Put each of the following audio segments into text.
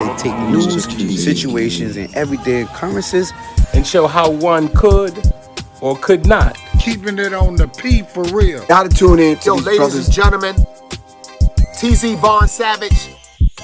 they take news, situations, and everyday occurrences and show how one could or could not. Keeping it on the P for real. Gotta tune in to Yo, these ladies brothers. and gentlemen, TZ Vaughn Savage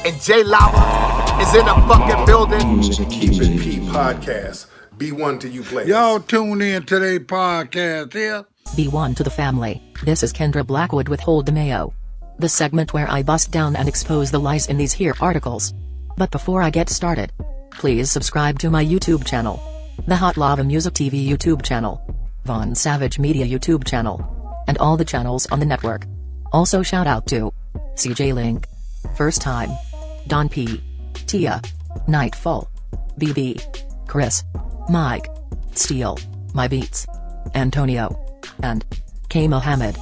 and Jay Lava is in the fucking building. Keep It P podcast. B1 to you players. Y'all tune in to their podcast here. B1 to the family. This is Kendra Blackwood with Hold the Mayo, the segment where I bust down and expose the lies in these here articles. But before I get started, please subscribe to my YouTube channel, the Hot Lava Music TV YouTube channel, Vaughn Savage Media YouTube channel, and all the channels on the network. Also shout out to CJ Link, First Time, Don P, Tia, Nightfall, BB, Chris, Mike, Steele, My Beats, Antonio, and K Mohammed.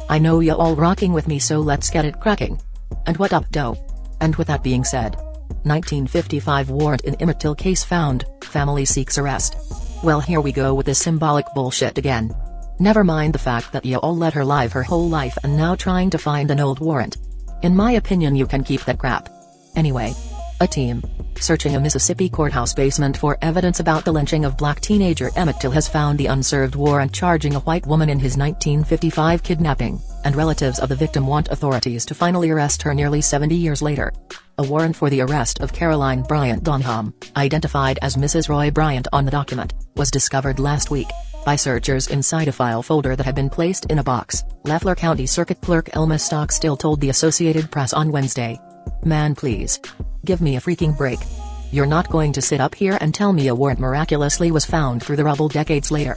I know ya all rocking with me, so let's get it cracking. And what up, doe? And with that being said, 1955 warrant in Emmett Till case found, family seeks arrest. Well, here we go with this symbolic bullshit again. Never mind the fact that ya all let her live her whole life and now trying to find an old warrant. In my opinion, you can keep that crap. Anyway, a team searching a Mississippi courthouse basement for evidence about the lynching of black teenager Emmett Till has found the unserved warrant charging a white woman in his 1955 kidnapping, and relatives of the victim want authorities to finally arrest her nearly 70 years later. A warrant for the arrest of Caroline Bryant Donham, identified as Mrs. Roy Bryant on the document, was discovered last week by searchers inside a file folder that had been placed in a box, Leffler County Circuit Clerk Elma Stockstill told the Associated Press on Wednesday. Man, please. Give me a freaking break. You're not going to sit up here and tell me a warrant miraculously was found through the rubble decades later.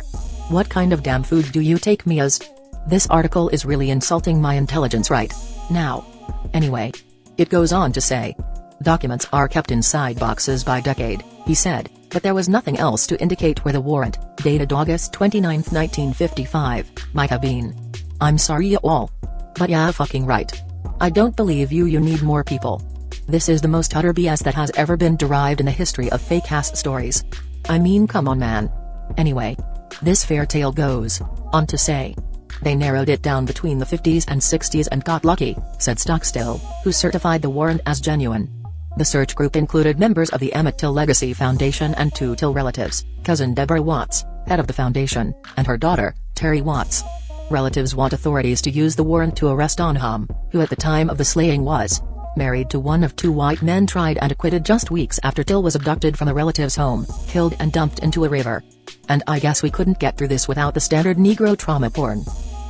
What kind of damn food do you take me as? This article is really insulting my intelligence right now. Anyway, it goes on to say, documents are kept inside boxes by decade, he said, but there was nothing else to indicate where the warrant, dated August 29, 1955, might have been. I'm sorry ya all. But yeah, fucking right. I don't believe you need more people. This is the most utter BS that has ever been derived in the history of fake-ass stories. I mean, come on, man. Anyway, this fair tale goes on to say, they narrowed it down between the 50s and 60s and got lucky, said Stockstill, who certified the warrant as genuine. The search group included members of the Emmett Till Legacy Foundation and two Till relatives, cousin Deborah Watts, head of the foundation, and her daughter, Terry Watts. Relatives want authorities to use the warrant to arrest Donham, who at the time of the slaying was married to one of two white men tried and acquitted just weeks after Till was abducted from a relative's home, killed and dumped into a river. And I guess we couldn't get through this without the standard Negro trauma porn.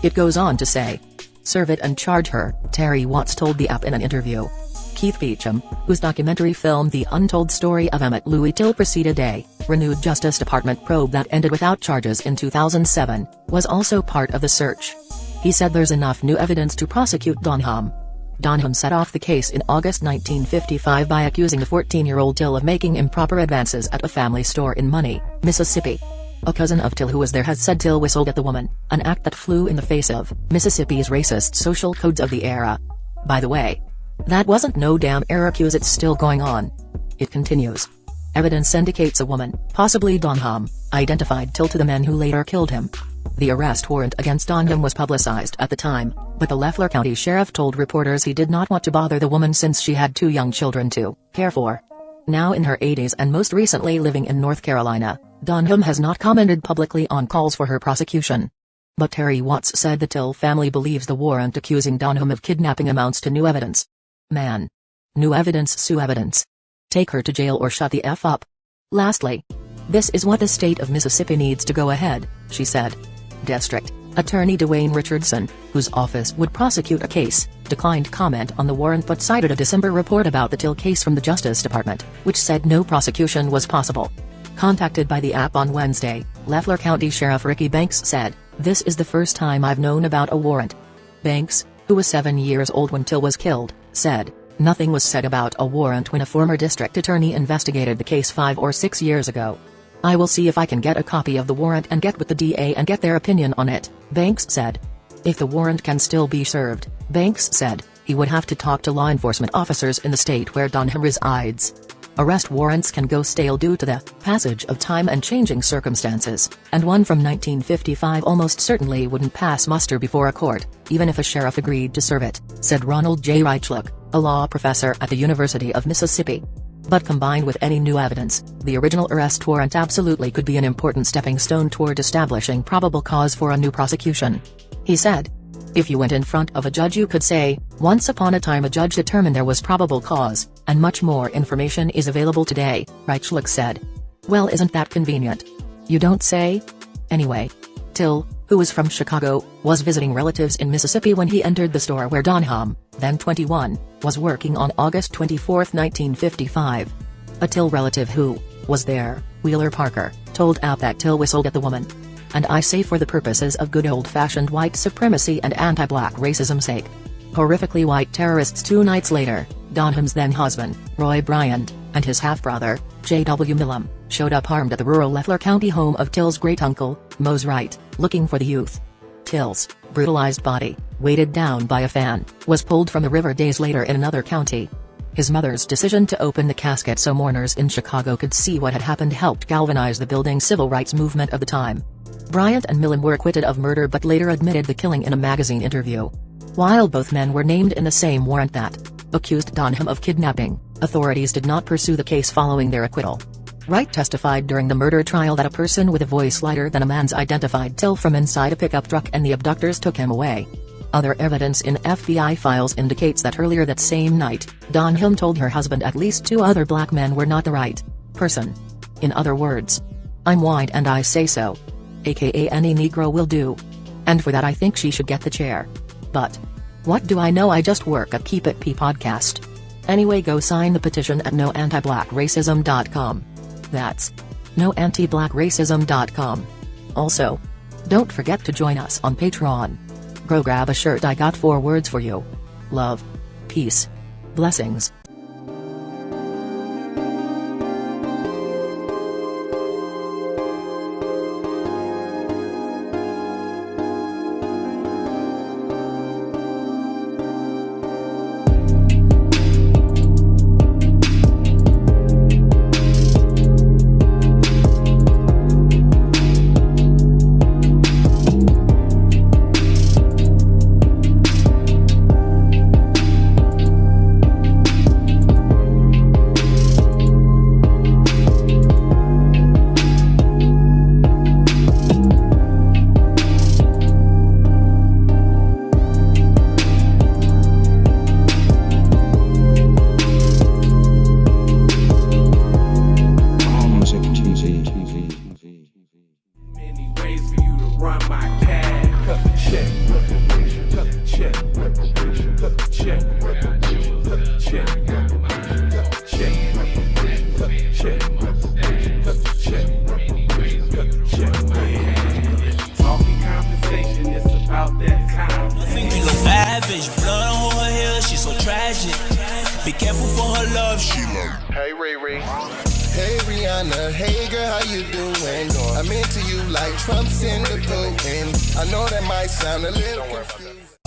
It goes on to say, serve it and charge her, Terry Watts told the app in an interview. Keith Beecham, whose documentary film The Untold Story of Emmett Louis Till preceded a renewed Justice Department probe that ended without charges in 2007, was also part of the search. He said there's enough new evidence to prosecute Donham. Donham set off the case in August 1955 by accusing the 14-year-old Till of making improper advances at a family store in Money, Mississippi. A cousin of Till who was there has said Till whistled at the woman, an act that flew in the face of Mississippi's racist social codes of the era. By the way, that wasn't no damn error, cuz it's still going on. It continues. Evidence indicates a woman, possibly Donham, identified Till to the men who later killed him. The arrest warrant against Donham was publicized at the time, but the Leffler County Sheriff told reporters he did not want to bother the woman since she had two young children to care for. Now in her 80s and most recently living in North Carolina, Donham has not commented publicly on calls for her prosecution. But Terry Watts said the Till family believes the warrant accusing Donham of kidnapping amounts to new evidence. Man. New evidence sue evidence. Take her to jail or shut the F up. Lastly, this is what the state of Mississippi needs to go ahead, she said. District Attorney Dwayne Richardson, whose office would prosecute a case, declined comment on the warrant but cited a December report about the Till case from the Justice Department, which said no prosecution was possible. Contacted by the app on Wednesday, Leffler County Sheriff Ricky Banks said, "This is the first time I've known about a warrant." Banks, who was 7 years old when Till was killed, said, "Nothing was said about a warrant when a former district attorney investigated the case 5 or 6 years ago. I will see if I can get a copy of the warrant and get with the DA and get their opinion on it," Banks said. If the warrant can still be served, Banks said, he would have to talk to law enforcement officers in the state where Donham resides. Arrest warrants can go stale due to the passage of time and changing circumstances, and one from 1955 almost certainly wouldn't pass muster before a court, even if a sheriff agreed to serve it, said Ronald J. Reichluck, a law professor at the University of Mississippi. But combined with any new evidence, the original arrest warrant absolutely could be an important stepping stone toward establishing probable cause for a new prosecution. He said, "If you went in front of a judge you could say, once upon a time a judge determined there was probable cause, and much more information is available today," Reichlich said. Well, isn't that convenient? You don't say? Anyway, Till, who was from Chicago, was visiting relatives in Mississippi when he entered the store where Donham, then 21, was working on August 24, 1955. A Till relative who was there, Wheeler Parker, told App that Till whistled at the woman. "And I say for the purposes of good old-fashioned white supremacy and anti-black racism's sake." Horrifically white terrorists 2 nights later, Donham's then-husband, Roy Bryant, and his half-brother, J.W. Millam, showed up armed at the rural Leffler County home of Till's great-uncle, Mose Wright, looking for the youth. Till's brutalized body, weighted down by a fan, was pulled from the river days later in another county. His mother's decision to open the casket so mourners in Chicago could see what had happened helped galvanize the building civil rights movement of the time. Bryant and Millam were acquitted of murder but later admitted the killing in a magazine interview. While both men were named in the same warrant that accused Donham of kidnapping, authorities did not pursue the case following their acquittal. Wright testified during the murder trial that a person with a voice lighter than a man's identified Till from inside a pickup truck and the abductors took him away. Other evidence in FBI files indicates that earlier that same night, Donham told her husband at least 2 other black men were not the right person. In other words, "I'm white and I say so. AKA any Negro will do. And for that I think she should get the chair. But what do I know, I just work at Keep It P podcast. Anyway, go sign the petition at noantiblackracism.com. That's noantiblackracism.com. Also, don't forget to join us on Patreon. Go grab a shirt, I got 4 words for you. Love. Peace. Blessings. Be careful for her love, she like. Hey Riri. Hey Rihanna, hey girl, how you doing? I'm into you like Trump's in the pudding. I know that might sound a little confused.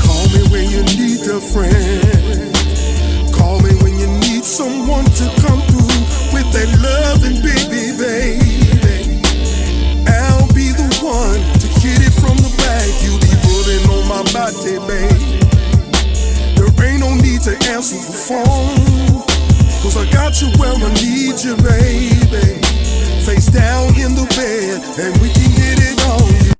Call me when you need a friend. Call me when you need someone to come through with that loving baby, baby. I'll be the one to hit it from the back. You be pulling on my body, baby. There ain't no need to answer the phone, 'cause I got you where I need you, baby. Face down in the bed, and we can get it on.